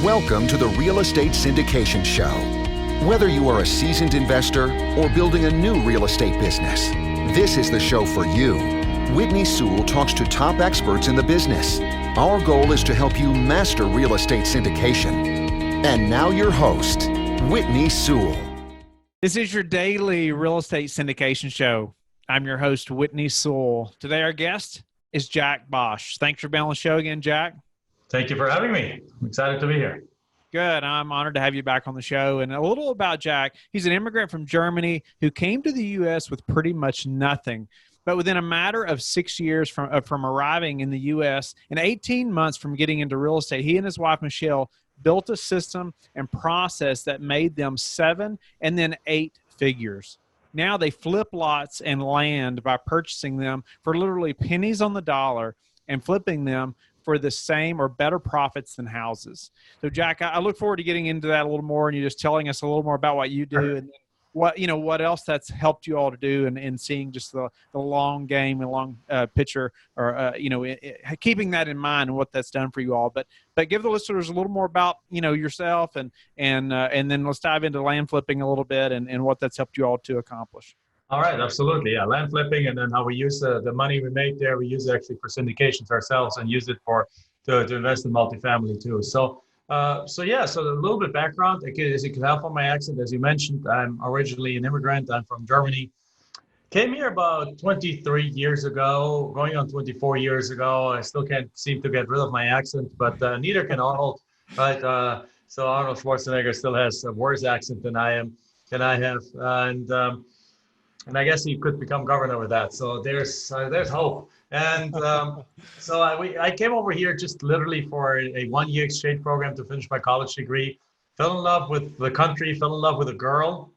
Welcome to the Real Estate Syndication Show. Whether you are a seasoned investor or building a new real estate business, this is the show for you. Whitney Sewell talks to top experts in the business. Our goal is to help you master real estate syndication. And now your host, Whitney Sewell. This is your daily real estate syndication show. I'm your host, Whitney Sewell. Today, our guest is Jack Bosch. Thanks for being on the show again, Jack. Thank you for having me. I'm excited to be here. Good. I'm honored to have you back on the show. And a little about Jack. He's an immigrant from Germany who came to the U.S. with pretty much nothing. But within a matter of 6 years from arriving in the U.S. and 18 months from getting into real estate, he and his wife, Michelle, built a system and process that made them 7 and then 8 figures. Now they flip lots and land by purchasing them for literally pennies on the dollar and flipping them for the same or better profits than houses. So Jack, I look forward to getting into that a little more and you just telling us a little more about what you do and what else that's helped you all to do and seeing just the long game and long picture or, keeping that in mind and what that's done for you all. But give the listeners a little more about, yourself and then let's dive into land flipping a little bit and what that's helped you all to accomplish. All right, absolutely. Yeah, land flipping, and then how we use the money we make there, we use it actually for syndications ourselves and use it to invest in multifamily too. So a little bit background, as you can tell from my accent, as you mentioned, I'm originally an immigrant. I'm from Germany. Came here about 23 years ago, going on 24 years ago. I still can't seem to get rid of my accent, but neither can Arnold, right? So Arnold Schwarzenegger still has a worse accent than I have, and I guess he could become governor with that. So there's hope. And I came over here just literally for a 1-year exchange program to finish my college degree. Fell in love with the country, fell in love with a girl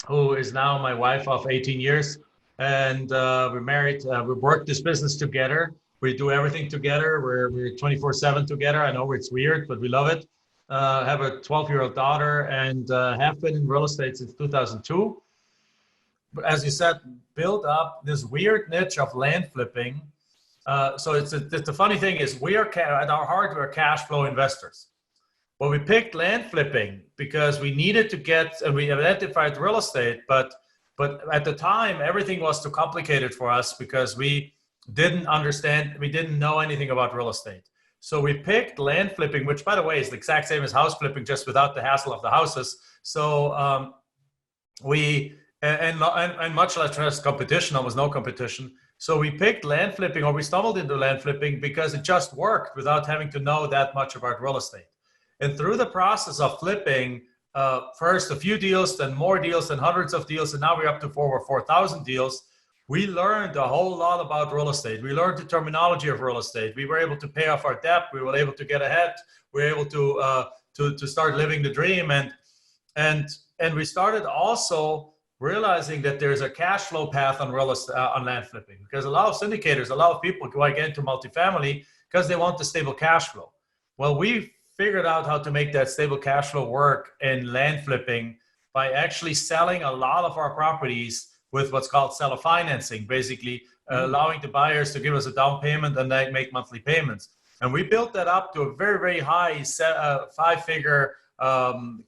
who is now my wife of 18 years. And we're married. We work this business together. We do everything together. We're 24/7 together. I know it's weird, but we love it. Have a 12-year-old daughter and have been in real estate since 2002. But as you said, build up this weird niche of land flipping. So the funny thing is at our heart, we're cash flow investors. Well, we picked land flipping because we needed to and we identified real estate, but at the time, everything was too complicated for us because we didn't know anything about real estate. So we picked land flipping, which by the way, is the exact same as house flipping, just without the hassle of the houses. So and much less competition, almost no competition. So we picked land flipping, or we stumbled into land flipping because it just worked without having to know that much about real estate. And through the process of flipping, first a few deals, then more deals, then hundreds of deals, and now we're up to over 4,000 deals. We learned a whole lot about real estate. We learned the terminology of real estate. We were able to pay off our debt. We were able to get ahead. We were able to start living the dream. And we started also realizing that there's a cash flow path on real estate, on land flipping, because a lot of syndicators, a lot of people go again into multifamily because they want the stable cash flow. Well, we figured out how to make that stable cash flow work in land flipping by actually selling a lot of our properties with what's called seller financing, basically allowing the buyers to give us a down payment and they make monthly payments. And we built that up to a very, very high 5-figure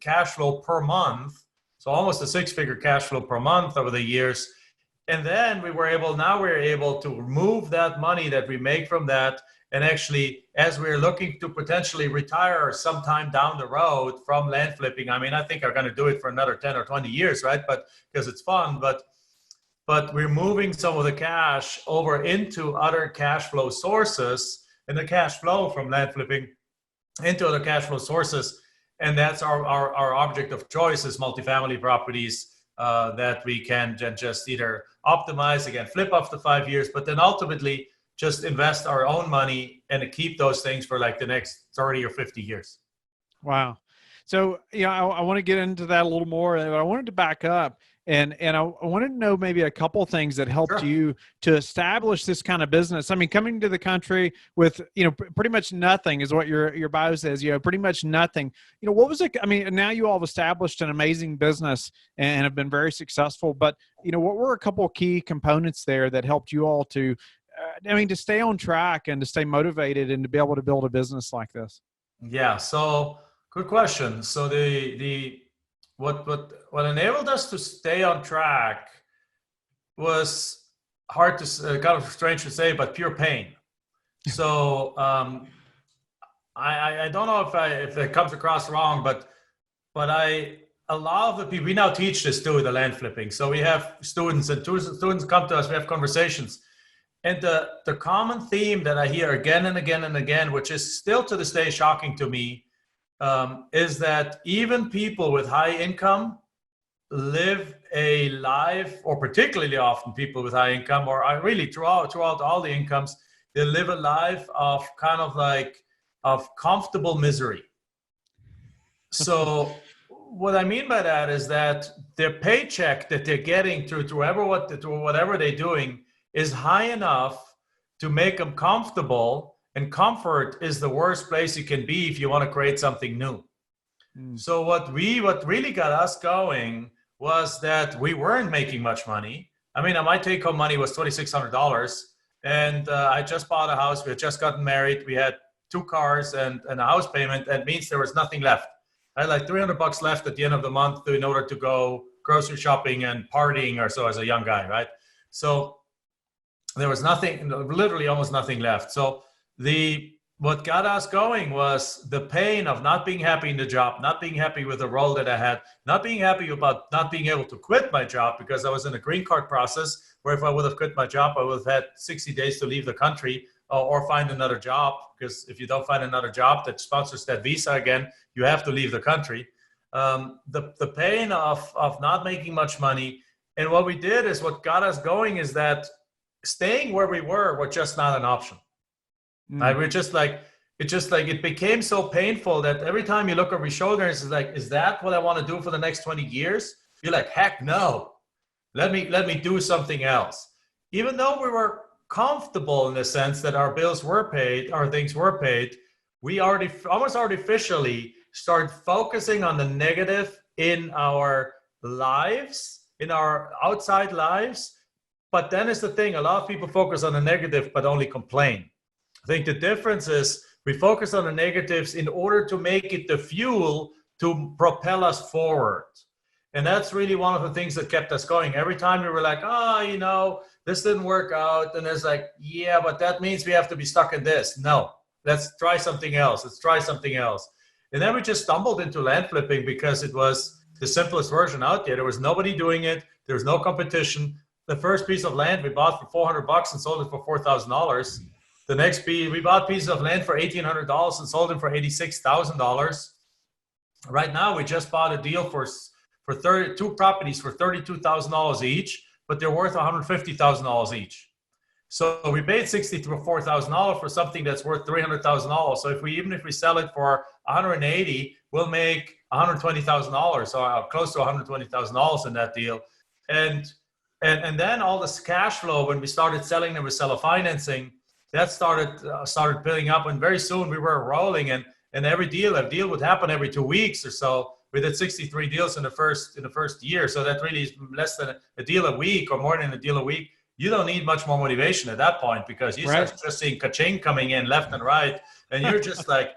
cash flow per month. So almost a 6-figure cash flow per month over the years. And then we're able to remove that money that we make from that. And actually, as we're looking to potentially retire sometime down the road from land flipping, I think I'm going to do it for another 10 or 20 years, right? But because it's fun, but we're moving some of the cash over into other cash flow sources and the cash flow from land flipping into other cash flow sources. And that's our object of choice is multifamily properties that we can just either optimize, again, flip after 5 years, but then ultimately just invest our own money and keep those things for like the next 30 or 50 years. Wow. So, I want to get into that a little more. I wanted to back up and I wanted to know maybe a couple things that helped you to establish this kind of business. Coming to the country with, pretty much nothing is what your bio says, pretty much nothing. What was it? Now you all have established an amazing business and have been very successful, but, what were a couple of key components there that helped you all to stay on track and to stay motivated and to be able to build a business like this? Yeah. So Good question. So what enabled us to stay on track was hard to kind of strange to say, but pure pain. So I don't know if it comes across wrong, but a lot of the people, we now teach this too, the land flipping. So we have students come to us, we have conversations. And the common theme that I hear again and again and again, which is still to this day shocking to me, is that even people with high income live a life, or particularly often people with high income, or really throughout all the incomes, they live a life of kind of like of comfortable misery. So what I mean by that is that their paycheck that they're getting through whatever they're doing is high enough to make them comfortable, and comfort is the worst place you can be if you want to create something new. So what really got us going was that we weren't making much money. I mean, my take-home money was $2,600, and I just bought a house. We had just gotten married. We had 2 cars and a house payment. That means there was nothing left. I had like $300 left at the end of the month in order to go grocery shopping and partying or so as a young guy, right? So there was nothing, literally almost nothing left. So what got us going was the pain of not being happy in the job, not being happy with the role that I had, not being happy about not being able to quit my job because I was in a green card process where if I would have quit my job, I would have had 60 days to leave the country or find another job, because if you don't find another job that sponsors that visa again, you have to leave the country. The pain of not making much money. And what we did is what got us going is that staying where we were was just not an option. Right? It became so painful that every time you look over your shoulder, it's like, is that what I want to do for the next 20 years? You're like, heck no. Let me do something else. Even though we were comfortable in the sense that our bills were paid, our things were paid, we almost artificially start focusing on the negative in our lives, in our outside lives. But then is the thing, a lot of people focus on the negative, but only complain. I think the difference is we focus on the negatives in order to make it the fuel to propel us forward. And that's really one of the things that kept us going. Every time we were like, this didn't work out. And it's like, yeah, but that means we have to be stuck in this. No, let's try something else. And then we just stumbled into land flipping because it was the simplest version out there. There was nobody doing it. There was no competition. The first piece of land we bought for $400 and sold it for $4,000. The next piece, we bought pieces of land for $1,800 and sold them for $86,000. Right now, we just bought a deal for 32 properties for $32,000 each, but they're worth $150,000 each. So we paid $64,000 for something that's worth $300,000. So even if we sell it for $180,000, we'll make $120,000, or close to $120,000 in that deal. And then all this cash flow, when we started selling them with seller financing, that started building up, and very soon we were rolling. And a deal would happen every 2 weeks or so. We did 63 deals in the first year, so that really is less than a deal a week, or more than a deal a week. You don't need much more motivation at that point, because you start just seeing ka-ching coming in left and right, and you're just like,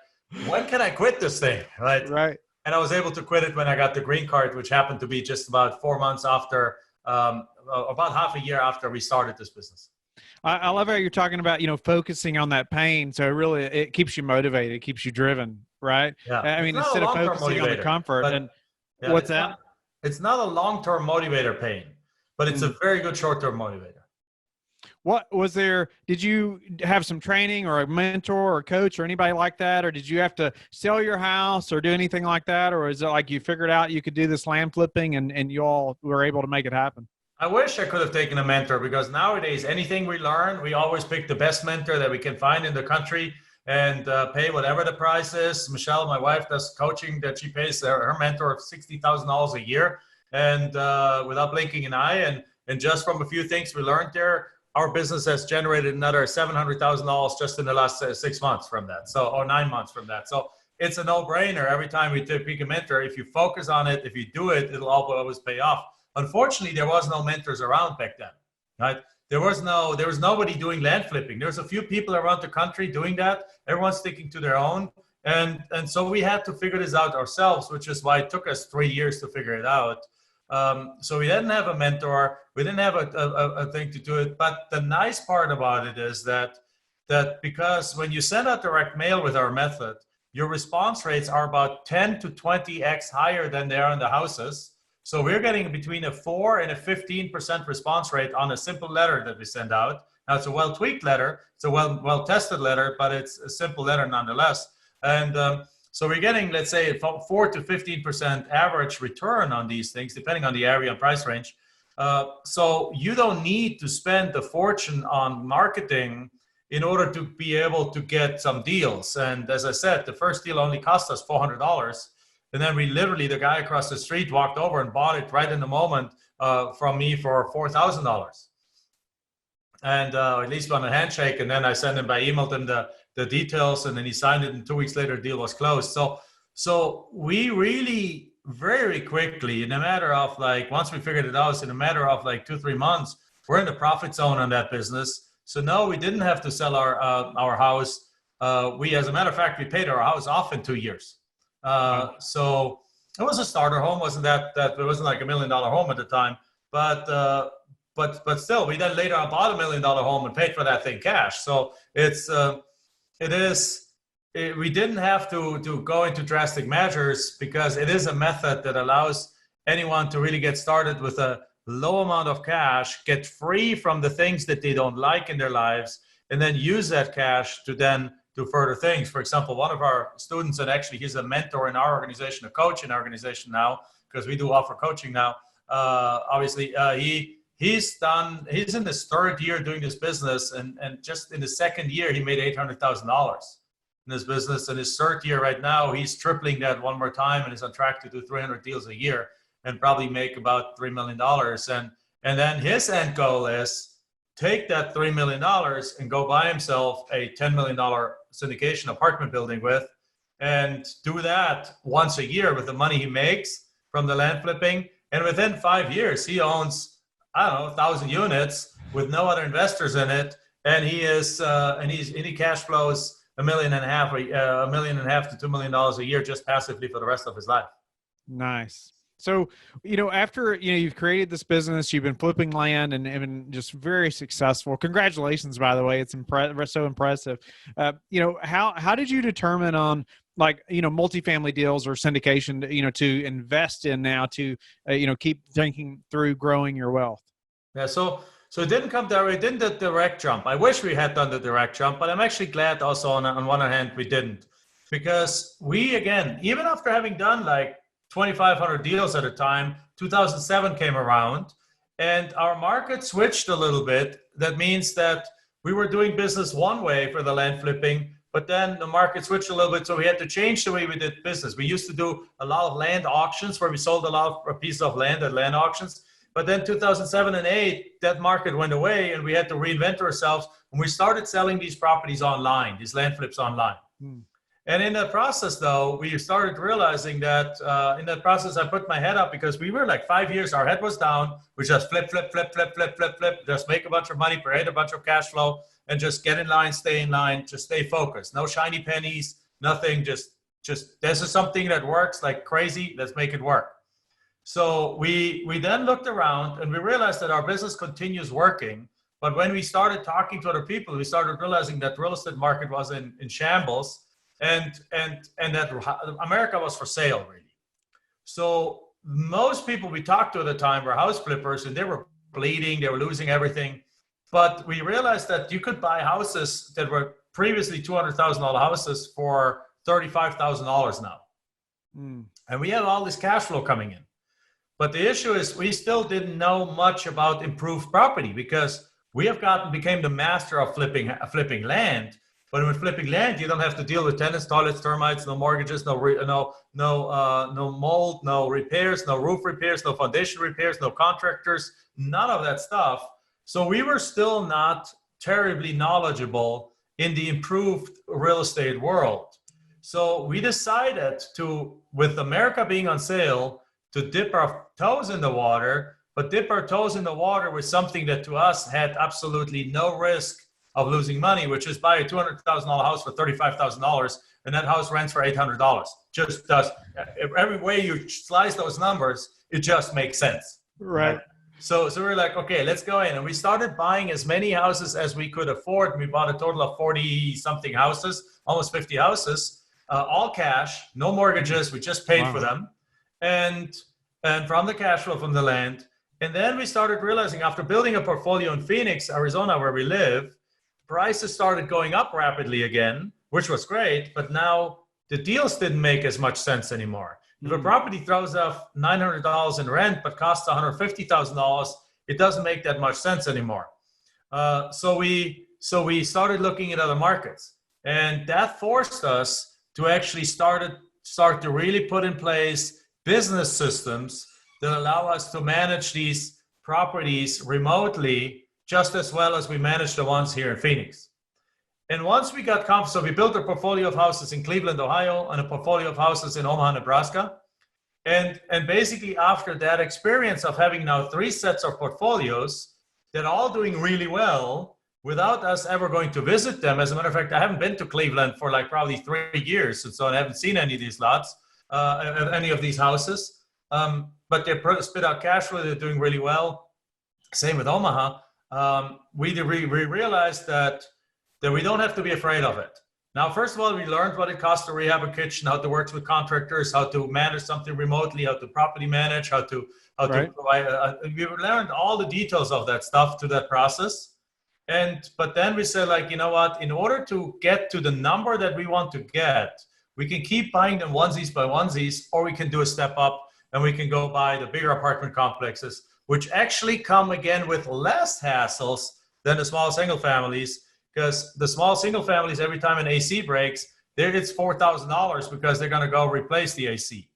when can I quit this thing, right? Right. And I was able to quit it when I got the green card, which happened to be just about 4 months after, about half a year after we started this business. I love how you're talking about, focusing on that pain. So it keeps you motivated, it keeps you driven, right? Yeah. I mean, instead of focusing on the comfort. What's that? It's not a long-term motivator, pain, but it's a very good short-term motivator. What was there? Did you have some training or a mentor or coach or anybody like that? Or did you have to sell your house or do anything like that? Or is it like you figured out you could do this land flipping and you all were able to make it happen? I wish I could have taken a mentor, because nowadays anything we learn, we always pick the best mentor that we can find in the country and pay whatever the price is. Michelle, my wife, does coaching that she pays her mentor $60,000 a year, and without blinking an eye. And just from a few things we learned there, our business has generated another $700,000 just in the last 6 months from that, or 9 months from that. So it's a no-brainer. Every time we pick a mentor, if you focus on it, if you do it, it'll always pay off. Unfortunately, there was no mentors around back then, right? There was nobody doing land flipping. There's a few people around the country doing that. Everyone's sticking to their own. And so we had to figure this out ourselves, which is why it took us 3 years to figure it out. So we didn't have a mentor, we didn't have a thing to do it. But the nice part about it is that because when you send out direct mail with our method, your response rates are about 10 to 20x higher than they are in the houses. So we're getting between a 4 and a 15% response rate on a simple letter that we send out. Now, it's a well-tweaked letter, it's a well-tested letter, but it's a simple letter nonetheless. And so we're getting, let's say, 4 to 15% average return on these things, depending on the area and price range. So you don't need to spend a fortune on marketing in order to be able to get some deals. And as I said, the first deal only cost us $400. And then we literally, the guy across the street walked over and bought it right in the moment from me for $4,000. And at least on a handshake. And then I sent him by email him the details, and then he signed it, and 2 weeks later, the deal was closed. So we really very quickly, in a matter of like, once we figured it out, in a matter of like 2-3 months, we're in the profit zone on that business. So no, we didn't have to sell our house. We, as a matter of fact, we paid our house off in 2 years. So it was a starter home. Wasn't that it wasn't like $1 million home at the time, but still, we then later on bought $1 million home and paid for that thing cash. So we didn't have to go into drastic measures, because it is a method that allows anyone to really get started with a low amount of cash, get free from the things that they don't like in their lives, and then use that cash to then do further things. For example, one of our students, and actually he's a mentor in our organization, a coach in our organization now, because we do offer coaching now. Obviously, he's in his third year doing this business, and just in the second year, he made $800,000 in this business. And his third year right now, he's tripling that one more time and is on track to do 300 deals a year and probably make about $3 million. And then his end goal is take that $3 million and go buy himself a $10 million syndication apartment building with, and do that once a year with the money he makes from the land flipping. And within 5 years, he owns, I don't know, 1,000 units with no other investors in it. And he cash flows $1.5 million to $2 million a year just passively for the rest of his life. Nice. So, after, you've created this business, you've been flipping land and been just very successful. Congratulations, by the way. It's so impressive. How did you determine on multifamily deals or syndication, to invest in now to, keep thinking through growing your wealth? Yeah. So it didn't come there. We didn't do the direct jump. I wish we had done the direct jump, but I'm actually glad also on one hand we didn't, because we, again, even after having done like 2,500 deals at a time, 2007 came around and our market switched a little bit. That means that we were doing business one way for the land flipping, but then the market switched a little bit. So we had to change the way we did business. We used to do a lot of land auctions where we sold a lot of pieces of land at land auctions. But then 2007 and 2008, that market went away and we had to reinvent ourselves. And we started selling these properties online, these land flips online. And in that process, though, we started realizing that in that process, I put my head up, because we were like 5 years, our head was down. We just flip, just make a bunch of money, create a bunch of cash flow, and just get in line, just stay focused. No shiny pennies, nothing, just this is something that works like crazy. Let's make it work. So we then looked around and we realized that our business continues working. But when we started talking to other people, we started realizing that the real estate market was in shambles. And that America was for sale, really. So most people we talked to at the time were house flippers, and they were bleeding, they were losing everything. But we realized that you could buy houses that were previously $200,000 houses for $35,000 now. And we had all this cash flow coming in. But the issue is we still didn't know much about improved property, because we have became the master of flipping land. But with flipping land, you don't have to deal with tenants, toilets, termites, no mortgages, no mold, no repairs, no roof repairs, no foundation repairs, no contractors, none of that stuff. So we were still not terribly knowledgeable in the improved real estate world. So we decided to, with America being on sale, to dip our toes in the water, but dip our toes in the water with something that to us had absolutely no risk of losing money, which is buy a $200,000 house for $35,000 and that house rents for $800. Just does. Every way you slice those numbers, it just makes sense. Right. So we're like, okay, let's go in. And we started buying as many houses as we could afford. We bought a total of 40 something houses, almost 50 houses, all cash, no mortgages. We just paid for them. And from the cash flow from the land. And then we started realizing, after building a portfolio in Phoenix, Arizona, where we live, prices started going up rapidly again, which was great. But now the deals didn't make as much sense anymore. If a property throws off $900 in rent but costs $150,000, it doesn't make that much sense anymore. So we started looking at other markets, and that forced us to actually start to really put in place business systems that allow us to manage these properties remotely just as well as we manage the ones here in Phoenix. And once we got confident, so we built a portfolio of houses in Cleveland, Ohio, and a portfolio of houses in Omaha, Nebraska. And basically after that experience of having now 3 sets of portfolios that are all doing really well without us ever going to visit them. As a matter of fact, I haven't been to Cleveland for like probably 3 years. And so I haven't seen any of these lots, any of these houses. But they spit out cash flow. They're doing really well. Same with Omaha. We realized that we don't have to be afraid of it. Now, first of all, we learned what it costs to rehab a kitchen, how to work with contractors, how to manage something remotely, how to property manage, how to provide. We learned all the details of that stuff through that process. But then we said, like, you know what? In order to get to the number that we want to get, we can keep buying them onesies by onesies, or we can do a step up and we can go buy the bigger apartment complexes, which actually come again with less hassles than the small single families. Because the small single families, every time an AC breaks, it's $4,000 because they're going to go replace the AC.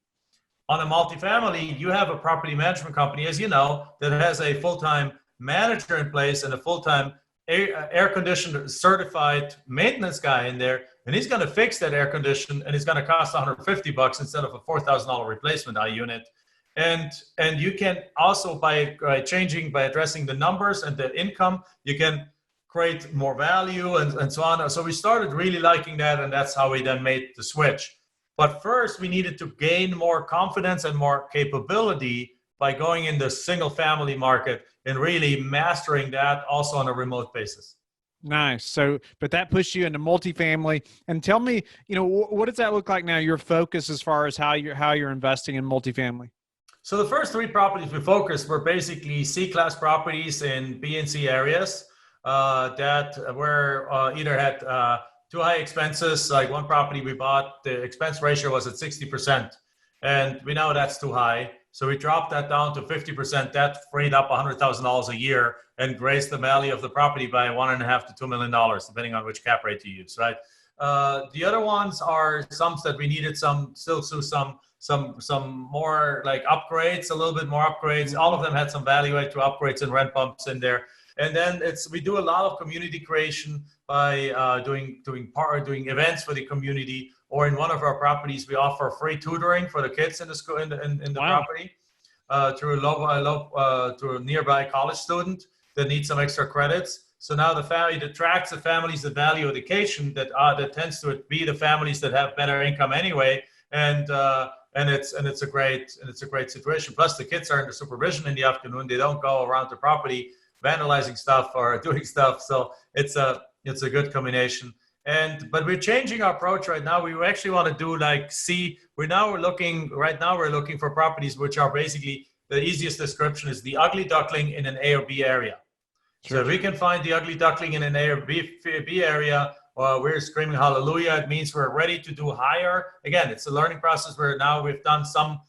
On a multifamily, you have a property management company, as you know, that has a full-time manager in place and a full-time air-conditioned certified maintenance guy in there, and he's going to fix that air condition, and it's going to cost $150 instead of a $4,000 replacement unit. And you can also, by addressing the numbers and the income, you can create more value and so on. So we started really liking that, and that's how we then made the switch. But first, we needed to gain more confidence and more capability by going in the single family market and really mastering that also on a remote basis. Nice. So, but that pushed you into multifamily. And tell me, what does that look like now? Your focus as far as how you're investing in multifamily. So the first 3 properties we focused were basically C-class properties in B and C areas. That were either had too high expenses. Like one property we bought, the expense ratio was at 60%, and we know that's too high. So we dropped that down to 50%. That freed up $100,000 a year and raised the value of the property by $1.5 to $2 million, depending on which cap rate you use. Right. The other ones are some that we needed some more like upgrades, a little bit more upgrades. All of them had some value add to upgrades and rent bumps in there. And then we do a lot of community creation by doing events for the community. Or in one of our properties, we offer free tutoring for the kids in the school in the property through a nearby college student that needs some extra credits. So now the family attracts the families that value education that tends to be the families that have better income anyway, and it's a great situation. Plus the kids are under supervision in the afternoon; they don't go around the property vandalizing stuff or doing stuff. So it's a good combination. But we're changing our approach right now. We actually want to do we're looking for properties which are basically, the easiest description is the ugly duckling in an A or B area. Sure. So if we can find the ugly duckling in an A or B area, we're screaming hallelujah. It means we're ready to do higher. Again, it's a learning process where now we've done some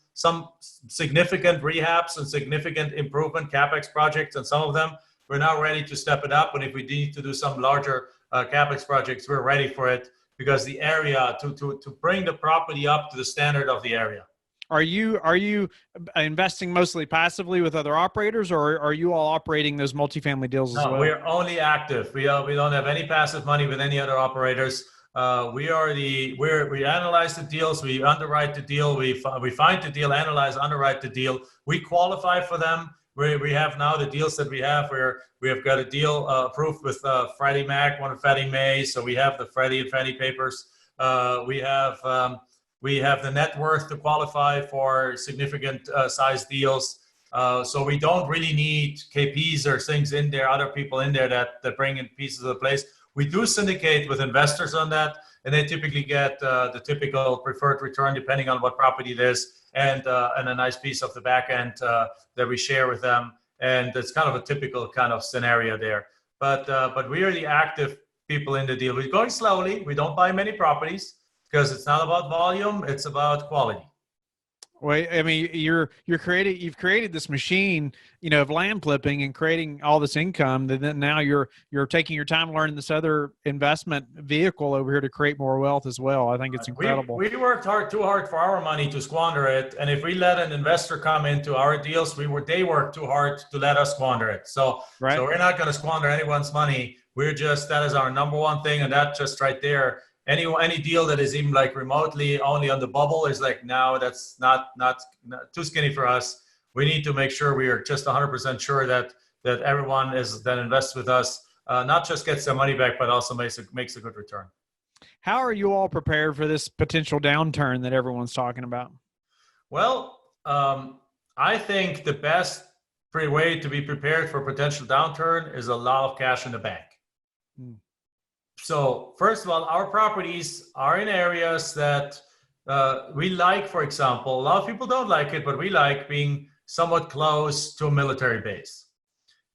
significant rehabs and significant improvement CapEx projects, and some of them we're now ready to step it up. And if we need to do some larger CapEx projects, we're ready for it, because the area to bring the property up to the standard of the area. Are you investing mostly passively with other operators, or are you all operating those multifamily deals as well? No, we're only active. We don't have any passive money with any other operators. We analyze the deals, we underwrite the deal, we find the deal, analyze, underwrite the deal, we qualify for them. We have now the deals that we have where we have got a deal approved with Freddie Mac, one of Fannie Mae, so we have the Freddie and Fannie papers. We have the net worth to qualify for significant size deals. So we don't really need KPs or things in there, other people in there that bring in pieces of the place. We do syndicate with investors on that, and they typically get the typical preferred return depending on what property it is, and a nice piece of the back end that we share with them. And it's kind of a typical kind of scenario there. But we are the active people in the deal. We're going slowly. We don't buy many properties because it's not about volume, it's about quality. Well, I mean, you've created this machine, of land flipping and creating all this income. Then now you're taking your time learning this other investment vehicle over here to create more wealth as well. I think it's incredible. We worked too hard for our money to squander it. And if we let an investor come into our deals, they worked too hard to let us squander it. So we're not going to squander anyone's money. That is our number one thing. And that just right there. Any deal that is even like remotely only on the bubble is like, no, that's not too skinny for us. We need to make sure we are just 100% sure that everyone that invests with us not just gets their money back, but also makes a good return. How are you all prepared for this potential downturn that everyone's talking about? Well, I think the best way to be prepared for a potential downturn is a lot of cash in the bank. So first of all, our properties are in areas that we like. For example, a lot of people don't like it, but we like being somewhat close to a military base.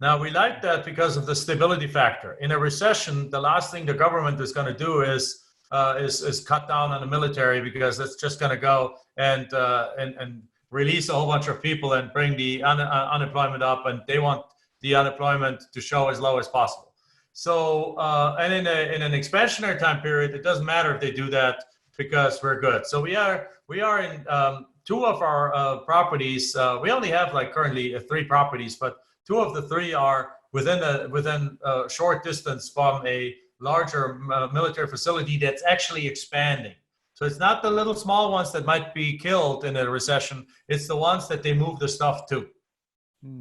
Now, we like that because of the stability factor. In a recession, the last thing the government is going to do is cut down on the military, because it's just going to go and release a whole bunch of people and bring the unemployment up, and they want the unemployment to show as low as possible. So, and in an expansionary time period, it doesn't matter if they do that, because we're good. So we are in two of our properties. We only have currently 3 properties, but 2 of the 3 are within a short distance from a larger military facility that's actually expanding. So it's not the little small ones that might be killed in a recession. It's the ones that they move the stuff to.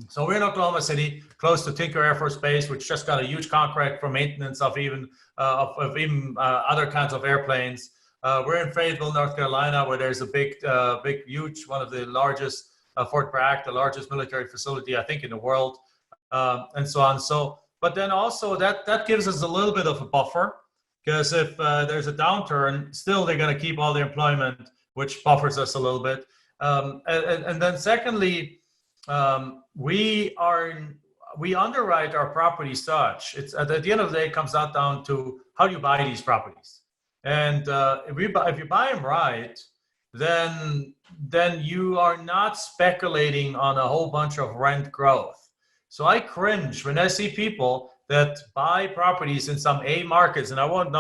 So we're in Oklahoma City, close to Tinker Air Force Base, which just got a huge contract for maintenance of even other kinds of airplanes. We're in Fayetteville, North Carolina, where there's a big, huge, one of the largest, Fort Bragg, the largest military facility, I think, in the world, and so on. So, but then also that gives us a little bit of a buffer, because if there's a downturn, still they're going to keep all the employment, which buffers us a little bit. And then secondly, we underwrite our property such. It's at the end of the day, it comes out down to how do you buy these properties. And if you buy them right, then you are not speculating on a whole bunch of rent growth. So I cringe when I see people that buy properties in some A markets, and I won't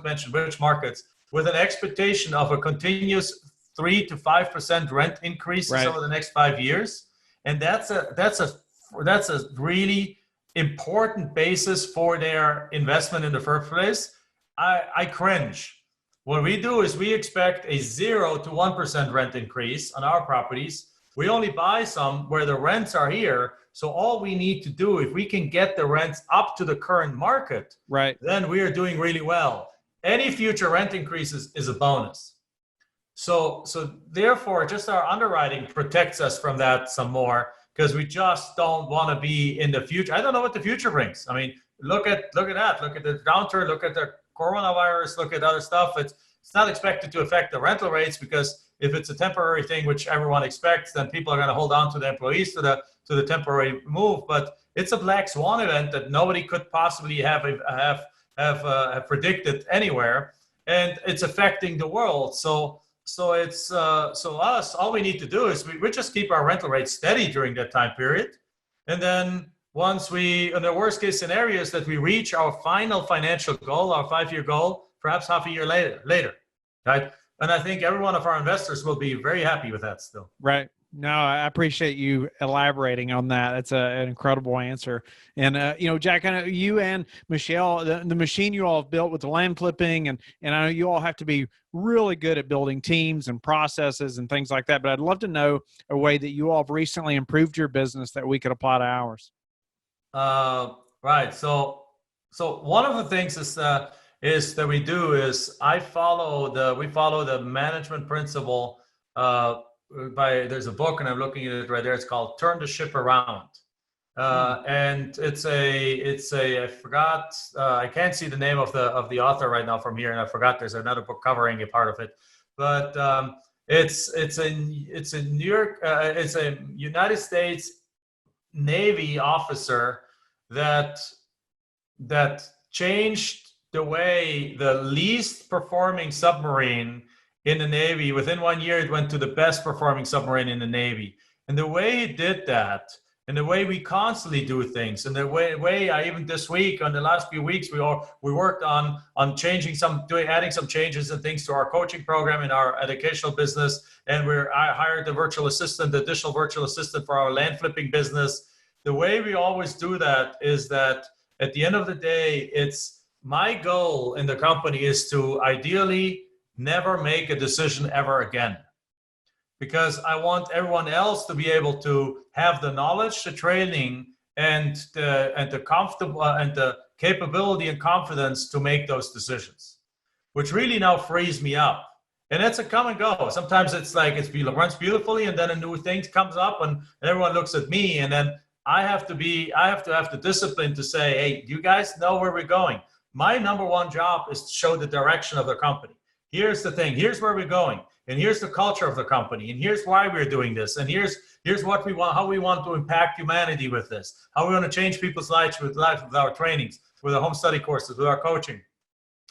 mention which markets, with an expectation of a continuous 3 to 5% rent increase over the next 5 years. And that's a really important basis for their investment in the first place. I cringe. What we do is we expect a 0 to 1% rent increase on our properties. We only buy some where the rents are here. So all we need to do, if we can get the rents up to the current market, then we are doing really well. Any future rent increases is a bonus. So therefore, just our underwriting protects us from that some more, because we just don't want to be in the future. I don't know what the future brings. I mean, look at that. Look at the downturn. Look at the coronavirus. Look at other stuff. It's not expected to affect the rental rates, because if it's a temporary thing, which everyone expects, then people are going to hold on to the employees to the temporary move. But it's a black swan event that nobody could possibly have predicted anywhere, and it's affecting the world. So all we need to do is we just keep our rental rates steady during that time period. And then once in the worst case scenario is that we reach our final financial goal, our 5-year goal, perhaps half a year later, right? And I think every one of our investors will be very happy with that still. Right. No, I appreciate you elaborating on that. That's an incredible answer. And, Jack, I know you and Michelle, the machine you all have built with the land flipping, and I know you all have to be really good at building teams and processes and things like that. But I'd love to know a way that you all have recently improved your business that we could apply to ours. Right. So one of the things is is that we follow the management principle there's a book and I'm looking at it right there. It's called Turn the Ship Around. And I forgot, I can't see the name of the author right now from here. And I forgot there's another book covering a part of it, but it's a New York, it's a United States Navy officer that changed the way the least performing submarine in the Navy, within 1 year, it went to the best performing submarine in the Navy. And the way he did that, and the way we constantly do things, and the way I even this week, on the last few weeks, we worked on adding some changes and things to our coaching program in our educational business. And I hired a virtual assistant, additional virtual assistant for our land flipping business. The way we always do that is that at the end of the day, it's my goal in the company is to ideally never make a decision ever again, because I want everyone else to be able to have the knowledge, the training, and the comfortable and the capability and confidence to make those decisions, which really now frees me up. And that's a come and go. Sometimes it's like it runs beautifully, and then a new thing comes up, and everyone looks at me, and then I have to have the discipline to say, hey, you guys know where we're going. My number one job is to show the direction of the company. Here's the thing. Here's where we're going. And here's the culture of the company. And here's why we're doing this. And here's what we want, how we want to impact humanity with this. How we want to change people's lives with our trainings, with our home study courses, with our coaching.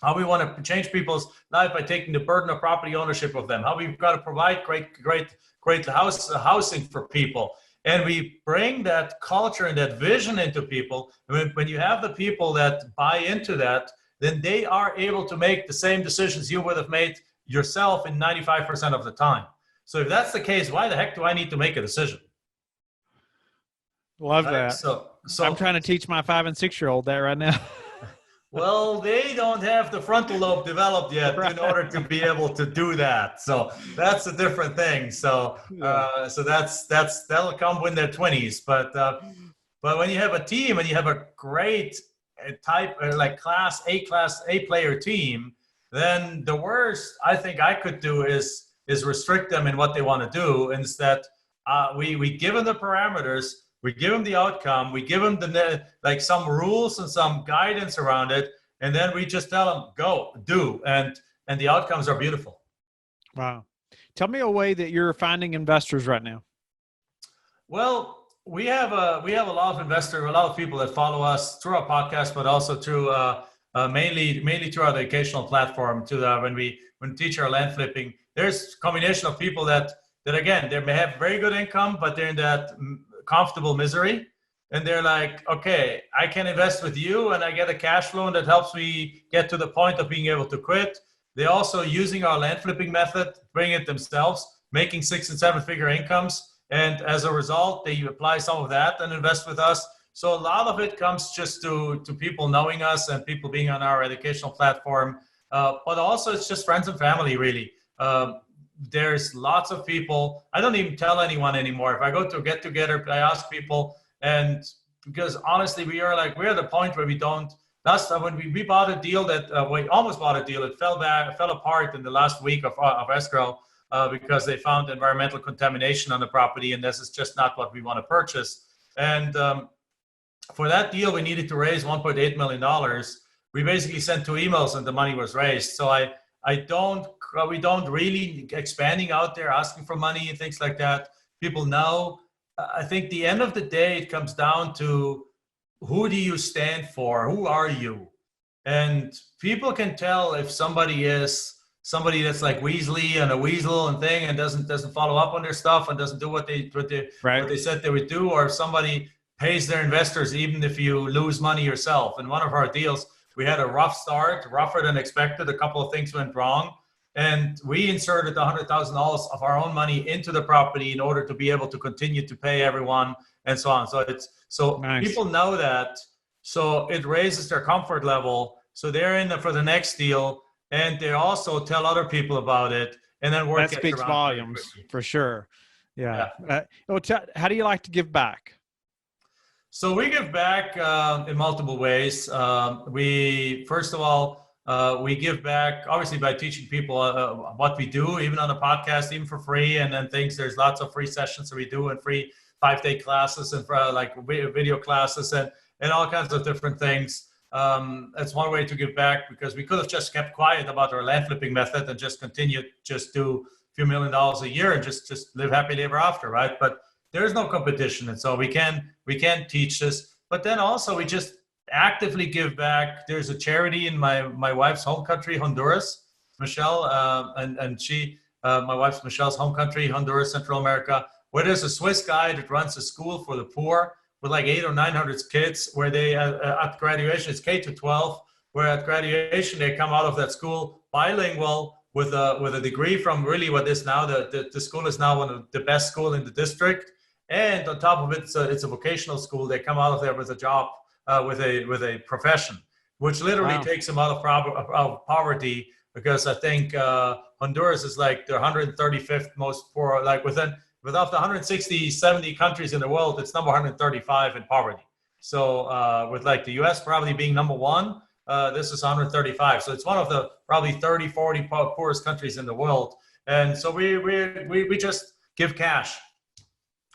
How we want to change people's life by taking the burden of property ownership of them. How we've got to provide great housing for people. And we bring that culture and that vision into people. When you have the people that buy into that, then they are able to make the same decisions you would have made yourself in 95% of the time. So if that's the case, why the heck do I need to make a decision? Love that. So I'm trying to teach my 5 and 6-year-old that right now. Well, they don't have the frontal lobe developed yet in order to be able to do that. So that's a different thing. So that'll come when they're 20s. But when you have a team and you have a great like class A player team, then the worst I think I could do is restrict them in what they want to do. Instead, we give them the parameters. We give them the outcome. We give them some rules and some guidance around it, and then we just tell them go do, and the outcomes are beautiful. Wow! Tell me a way that you're finding investors right now. Well, we have a lot of investors, a lot of people that follow us through our podcast, but also through mainly through our educational platform. When we teach our land flipping, there's a combination of people that again they may have very good income, but they're in that comfortable misery, and they're like, okay, I can invest with you and I get a cash flow, and that helps me get to the point of being able to quit. They're also using our land flipping method, bring it themselves, making 6 and 7 figure incomes, and as a result they apply some of that and invest with us. So a lot of it comes just to people knowing us and people being on our educational platform, but also it's just friends and family really. There's lots of people. I don't even tell anyone anymore. If I go to a get together, I ask people, and because honestly, we're at the point where we don't. Last time when we bought a deal we almost bought a deal, it fell apart in the last week of escrow because they found environmental contamination on the property, and this is just not what we want to purchase. And for that deal, we needed to raise $1.8 million. We basically sent 2 emails, and the money was raised. So we don't really expanding out there asking for money and things like that. People know. I think the end of the day, it comes down to who do you stand for? Who are you? And people can tell if somebody is somebody that's like Weasley and a weasel and thing and doesn't follow up on their stuff and doesn't do what they said they would do, or if somebody pays their investors even if you lose money yourself. In one of our deals, we had a rough start, rougher than expected. A couple of things went wrong. And we inserted $100,000 of our own money into the property in order to be able to continue to pay everyone and so on. So nice. People know that. So it raises their comfort level. So they're in for the next deal, and they also tell other people about it. And then that speaks volumes for sure. Yeah. How do you like to give back? So we give back in multiple ways. We, first of all, We give back, obviously, by teaching people what we do, even on the podcast, even for free, and then things. There's lots of free sessions that we do and free 5-day classes and like video classes and all kinds of different things. That's one way to give back, because we could have just kept quiet about our land flipping method and just continued just do a few $1 million a year and just live happily ever after, right? But there is no competition, and so we can teach this. But then also we just actively give back. There's a charity in my wife's home country, Honduras, Michelle, and she, my wife's Michelle's home country, Honduras, Central America, where there's a Swiss guy that runs a school for the poor with like 800 or 900 kids, where they at graduation, it's K-12, where at graduation they come out of that school bilingual with a degree from really what is now the school is now one of the best school in the district, and on top of it, it's a vocational school. They come out of there with a job, with a profession, which literally takes them out of poverty, because I think Honduras is like the 135th most poor, like without the 160, 70 countries in the world, it's number 135 in poverty. So with like the US probably being number one, this is 135. So it's one of the probably 30, 40 poorest countries in the world. And so we just give cash,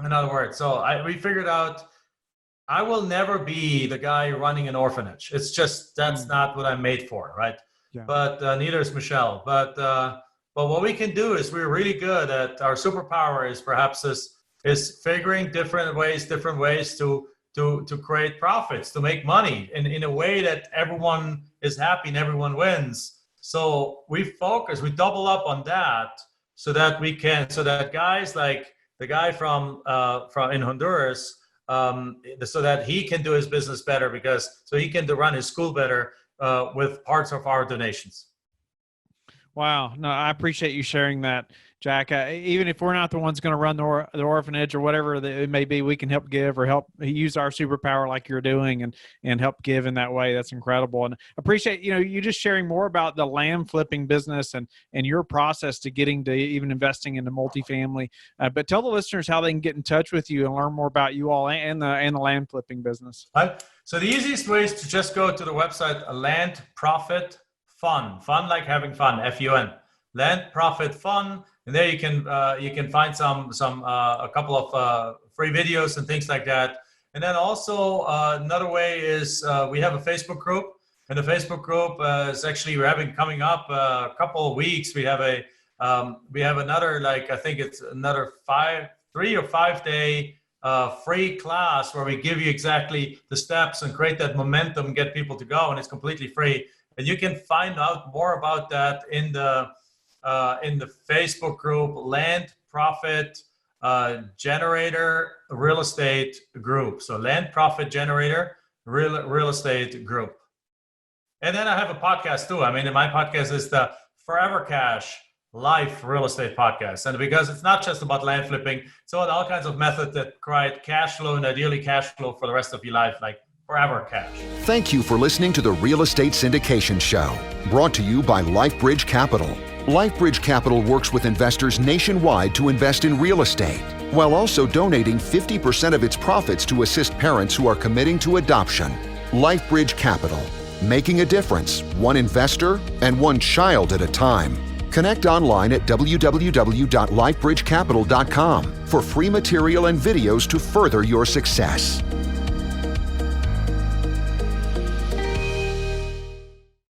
in other words. So we figured out, I will never be the guy running an orphanage. It's just, that's not what I'm made for, right? Yeah. But neither is Michelle. But what we can do is we're really good at, our superpower is perhaps is figuring different ways to create profits, to make money in a way that everyone is happy and everyone wins. So we double up on that so that guys like the guy from in Honduras, so that he can do his business better, so he can run his school better with parts of our donations. Wow. No, I appreciate you sharing that, Jack. Even if we're not the ones going to run the orphanage or whatever it may be, we can help give or help use our superpower like you're doing and help give in that way. That's incredible. And appreciate, you just sharing more about the land flipping business and your process to getting to even investing into multifamily. But tell the listeners how they can get in touch with you and learn more about you all and the land flipping business. Right. So the easiest way is to just go to the website, Land Profit Fun like having fun, F-U-N, Land Profit Fun, and there you can find a couple of free videos and things like that. And then also another way is we have a Facebook group, and the Facebook group is actually coming up a couple of weeks. We have another, like, I think it's another 3 or 5 day free class where we give you exactly the steps and create that momentum, get people to go, and it's completely free. And you can find out more about that in the Facebook group, Land Profit Generator Real Estate Group. So Land Profit Generator Real Estate Group. And then I have a podcast too. I mean, my podcast is the Forever Cash Life Real Estate Podcast. And because it's not just about land flipping, it's about all kinds of methods that create cash flow, and ideally cash flow for the rest of your life, like forever cash. Thank you for listening to the Real Estate Syndication Show, brought to you by LifeBridge Capital. LifeBridge Capital works with investors nationwide to invest in real estate, while also donating 50% of its profits to assist parents who are committing to adoption. LifeBridge Capital, making a difference, one investor and one child at a time. Connect online at www.lifebridgecapital.com for free material and videos to further your success.